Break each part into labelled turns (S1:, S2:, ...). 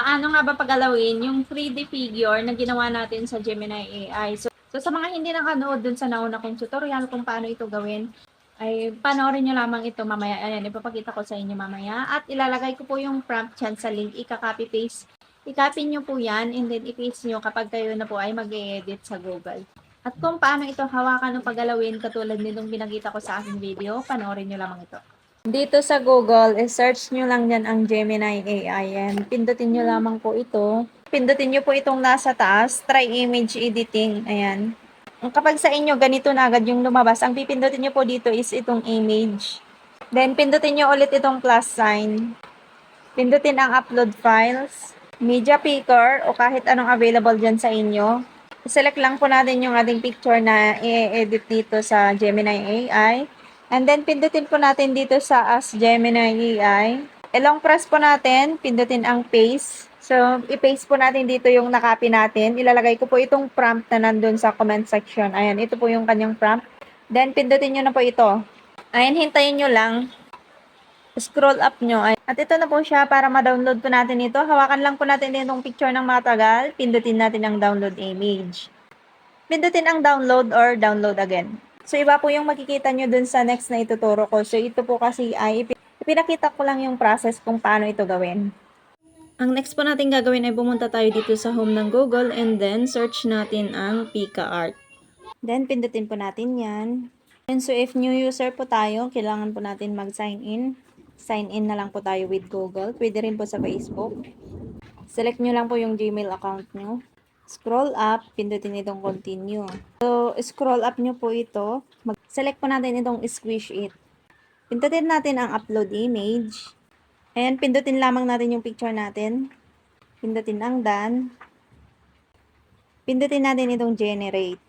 S1: paano nga ba pagalawin yung 3D figure na ginawa natin sa Gemini AI. So sa mga hindi nakanood dun sa nauna kong tutorial kung paano ito gawin, ay panoorin nyo lamang ito mamaya. Ayan, ipapakita ko sa inyo mamaya. At ilalagay ko po yung prompt dyan sa link. Ika-copy paste. I-copy nyo po yan and then i-paste nyo kapag kayo na po ay mag-edit sa Google. At kung paano ito hawakan o pagalawin katulad nitong pinakita ko sa aking video, panoorin nyo lamang ito. Dito sa Google, search nyo lang yan ang Gemini AI. Yan. Pindutin nyo lamang po ito. Pindutin nyo po itong nasa taas, try image editing. Ayan. Kapag sa inyo, ganito na agad yung lumabas. Ang pipindutin nyo po dito is itong image. Then, pindutin nyo ulit itong plus sign. Pindutin ang upload files, media picker, o kahit anong available dyan sa inyo. Select lang po natin yung ating picture na i-edit dito sa Gemini AI. And then, pindutin po natin dito sa Ask Gemini AI. Long press po natin, pindutin ang paste. So, i-paste po natin dito yung nakopy natin. Ilalagay ko po itong prompt na nandun sa comment section. Ayan, ito po yung kanyang prompt. Then, pindutin nyo na po ito. Ayan, hintayin nyo lang. Scroll up nyo. At ito na po siya para ma-download po natin ito. Hawakan lang po natin itong picture ng matagal. Pindutin natin ang download image. Pindutin ang download or download again. So, iba po yung makikita nyo dun sa next na ituturo ko. So, ito po kasi ay ipinakita ko lang yung process kung paano ito gawin. Ang next po natin gagawin ay pumunta tayo dito sa home ng Google and then search natin ang PicaArt. Then, pindutin po natin yan. And so, if new user po tayo, kailangan po natin mag-sign in. Sign in na lang po tayo with Google. Pwede rin po sa Facebook. Select nyo lang po yung Gmail account nyo. Scroll up, pindutin itong continue. So, scroll up nyo po ito. Select po natin itong squish it. Pindutin natin ang upload image. Ayan, pindutin lamang natin yung picture natin. Pindutin ang done. Pindutin natin itong generate.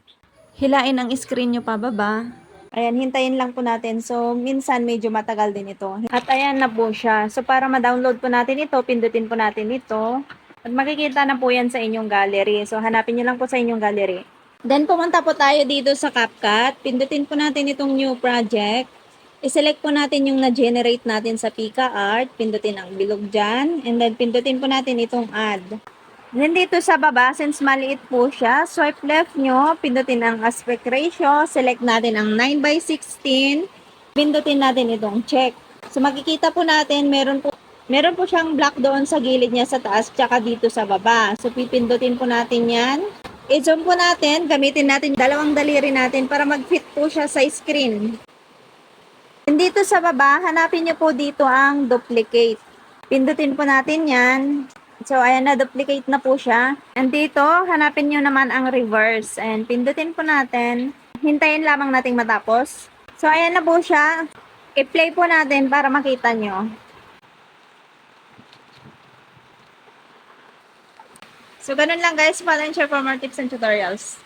S1: Hilain ang screen nyo pababa. Ayan, hintayin lang po natin. So, minsan medyo matagal din ito. At ayan na po siya. So, para ma-download po natin ito, pindutin po natin ito. At makikita na po yan sa inyong gallery. So, hanapin nyo lang po sa inyong gallery. Then, pumunta po tayo dito sa CapCut. Pindutin po natin itong new project. I-select po natin yung na-generate natin sa PicaArt. Pindutin ang bilog dyan. And then, pindutin po natin itong add. Then, dito sa baba, since maliit po siya, swipe left nyo. Pindutin ang aspect ratio. Select natin ang 9:16. Pindutin natin itong check. So, makikita po natin, meron po siyang block doon sa gilid niya sa taas, tsaka dito sa baba. So, pipindutin po natin yan. I-zoom po natin, gamitin natin dalawang daliri natin para mag-fit po siya sa screen. And dito sa baba, hanapin niyo po dito ang duplicate. Pindutin po natin yan. So, ayan na, duplicate na po siya. And dito, hanapin niyo naman ang reverse. And pindutin po natin. Hintayin lamang nating matapos. So, ayan na po siya. I-play po natin para makita nyo. So, ganun lang guys. Follow and share for more tips and tutorials.